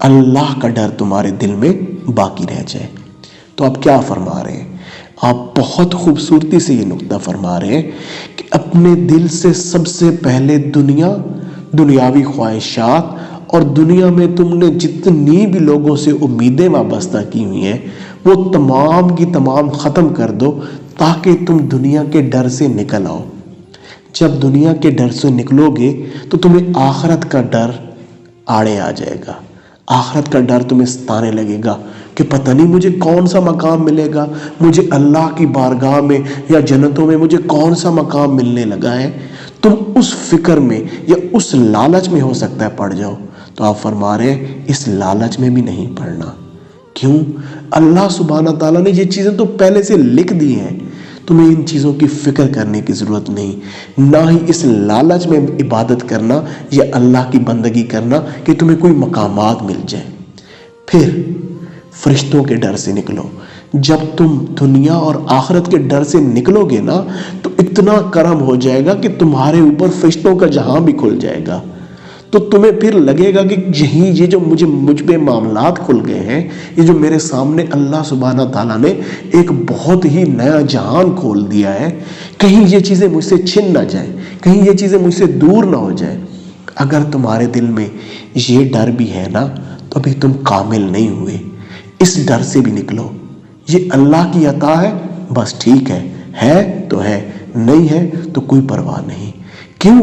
اللہ کا ڈر تمہارے دل میں باقی رہ جائے۔ تو آپ کیا فرما رہے ہیں؟ آپ بہت خوبصورتی سے یہ نقطہ فرما رہے ہیں کہ اپنے دل سے سب سے پہلے دنیاوی خواہشات اور دنیا میں تم نے جتنی بھی لوگوں سے امیدیں وابستہ کی ہوئی ہیں وہ تمام کی تمام ختم کر دو، تاکہ تم دنیا کے ڈر سے نکل آؤ۔ جب دنیا کے ڈر سے نکلو گے تو تمہیں آخرت کا ڈر آڑے آ جائے گا۔ آخرت کا ڈر تمہیں ستانے لگے گا کہ پتہ نہیں مجھے کون سا مقام ملے گا، مجھے اللہ کی بارگاہ میں یا جنتوں میں مجھے کون سا مقام ملنے لگا ہے۔ تم اس فکر میں یا اس لالچ میں ہو سکتا ہے پڑ جاؤ۔ تو آپ فرما رہے ہیں اس لالچ میں بھی نہیں پڑنا۔ کیوں؟ اللہ سبحانہ تعالیٰ نے یہ چیزیں تو پہلے سے لکھ دی ہیں، تمہیں ان چیزوں کی فکر کرنے کی ضرورت نہیں، نہ ہی اس لالچ میں عبادت کرنا یا اللہ کی بندگی کرنا کہ تمہیں کوئی مقامات مل جائے۔ پھر فرشتوں کے ڈر سے نکلو۔ جب تم دنیا اور آخرت کے ڈر سے نکلو گے نا تو اتنا کرم ہو جائے گا کہ تمہارے اوپر فرشتوں کا جہاں بھی کھل جائے گا۔ تو تمہیں پھر لگے گا کہ یہ جو مجھ پہ معاملات کھل گئے ہیں، یہ جو میرے سامنے اللہ سبحانہ تعالیٰ نے ایک بہت ہی نیا جہان کھول دیا ہے، کہیں یہ چیزیں مجھ سے چھن نہ جائیں، کہیں یہ چیزیں مجھ سے دور نہ ہو جائیں۔ اگر تمہارے دل میں یہ ڈر بھی ہے نا تو ابھی تم کامل نہیں ہوئے۔ اس ڈر سے بھی نکلو، یہ اللہ کی عطا ہے، بس ٹھیک ہے تو ہے، نہیں ہے تو کوئی پرواہ نہیں۔ کیوں؟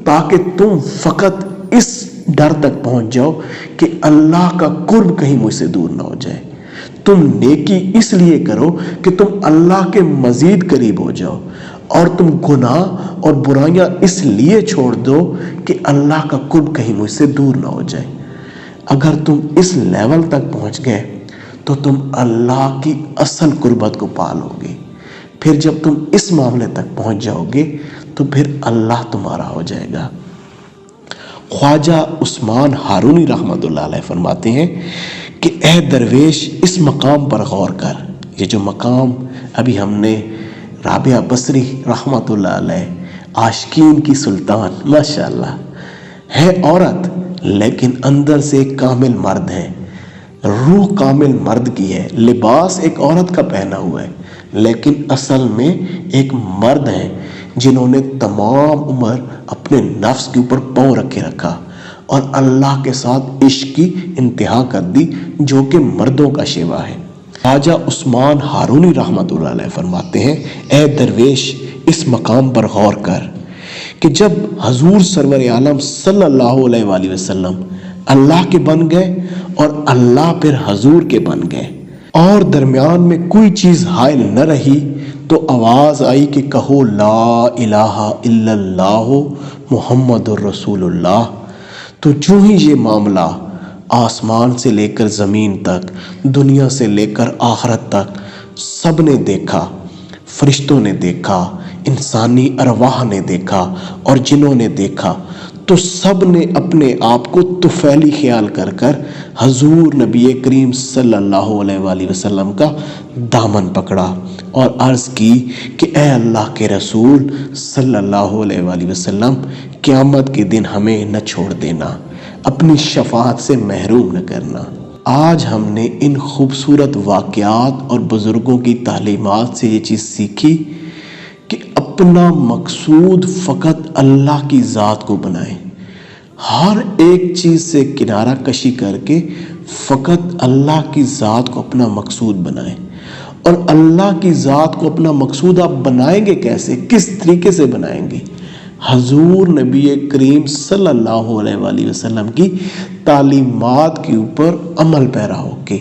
تاکہ تم فقط اس ڈر تک پہنچ جاؤ کہ اللہ کا قرب کہیں مجھ سے دور نہ ہو جائے۔ تم نیکی اس لیے کرو کہ تم اللہ کے مزید قریب ہو جاؤ، اور تم گناہ اور برائیاں اس لیے چھوڑ دو کہ اللہ کا قرب کہیں مجھ سے دور نہ ہو جائے۔ اگر تم اس لیول تک پہنچ گئے تو تم اللہ کی اصل قربت کو پالو گے۔ پھر جب تم اس معاملے تک پہنچ جاؤ گے تو پھر اللہ تمہارا ہو جائے گا۔ خواجہ عثمان ہارونی رحمۃ اللہ علیہ فرماتے ہیں کہ اے درویش اس مقام پر غور کر۔ یہ جو مقام ابھی ہم نے رابعہ بصری رحمۃ اللہ علیہ، عاشقین کی سلطان، ماشاءاللہ ہے عورت لیکن اندر سے ایک کامل مرد ہے، روح کامل مرد کی ہے، لباس ایک عورت کا پہنا ہوا ہے لیکن اصل میں ایک مرد ہیں جنہوں نے تمام عمر اپنے نفس کے اوپر پاؤں رکھے رکھا اور اللہ کے ساتھ عشق کی انتہا کر دی، جو کہ مردوں کا شیوا ہے۔ خواجہ عثمان ہارونی رحمۃ اللہ علیہ فرماتے ہیں اے درویش اس مقام پر غور کر کہ جب حضور سرور عالم صلی اللہ علیہ وآلہ وسلم اللہ کے بن گئے اور اللہ پھر حضور کے بن گئے اور درمیان میں کوئی چیز حائل نہ رہی، تو آواز آئی کہ کہو لا الہ الا اللہ محمد الرسول اللہ۔ تو جو ہی یہ معاملہ آسمان سے لے کر زمین تک، دنیا سے لے کر آخرت تک سب نے دیکھا، فرشتوں نے دیکھا، انسانی ارواح نے دیکھا اور جنوں نے دیکھا، تو سب نے اپنے آپ کو طفیلی خیال کر کر حضور نبی کریم صلی اللہ علیہ وآلہ وسلم کا دامن پکڑا اور عرض کی کہ اے اللہ کے رسول صلی اللہ علیہ وآلہ وسلم، قیامت کے دن ہمیں نہ چھوڑ دینا، اپنی شفاعت سے محروم نہ کرنا۔ آج ہم نے ان خوبصورت واقعات اور بزرگوں کی تعلیمات سے یہ چیز سیکھی کہ اپنا مقصود فقط اللہ کی ذات کو بنائیں، ہر ایک چیز سے کنارہ کشی کر کے فقط اللہ کی ذات کو اپنا مقصود بنائیں۔ اور اللہ کی ذات کو اپنا مقصود آپ بنائیں گے کیسے، کس طریقے سے بنائیں گے؟ حضور نبی کریم صلی اللہ علیہ وآلہ وسلم کی تعلیمات کے اوپر عمل پیرا ہو کے،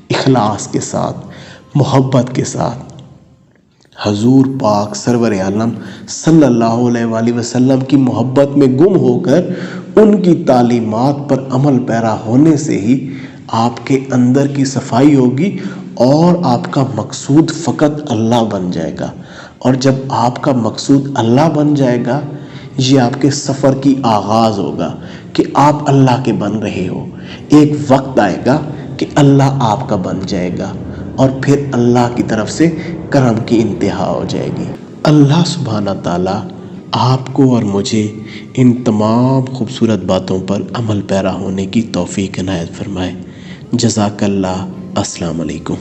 اخلاص کے ساتھ، محبت کے ساتھ، حضور پاک سرور عالم صلی اللہ علیہ وآلہ وسلم کی محبت میں گم ہو کر ان کی تعلیمات پر عمل پیرا ہونے سے ہی آپ کے اندر کی صفائی ہوگی اور آپ کا مقصود فقط اللہ بن جائے گا۔ اور جب آپ کا مقصود اللہ بن جائے گا، یہ آپ کے سفر کی آغاز ہوگا کہ آپ اللہ کے بن رہے ہو۔ ایک وقت آئے گا کہ اللہ آپ کا بن جائے گا اور پھر اللہ کی طرف سے کرم کی انتہا ہو جائے گی۔ اللہ سبحانہ تعالیٰ آپ کو اور مجھے ان تمام خوبصورت باتوں پر عمل پیرا ہونے کی توفیق عنایت فرمائے۔ جزاک اللہ۔ السلام علیکم۔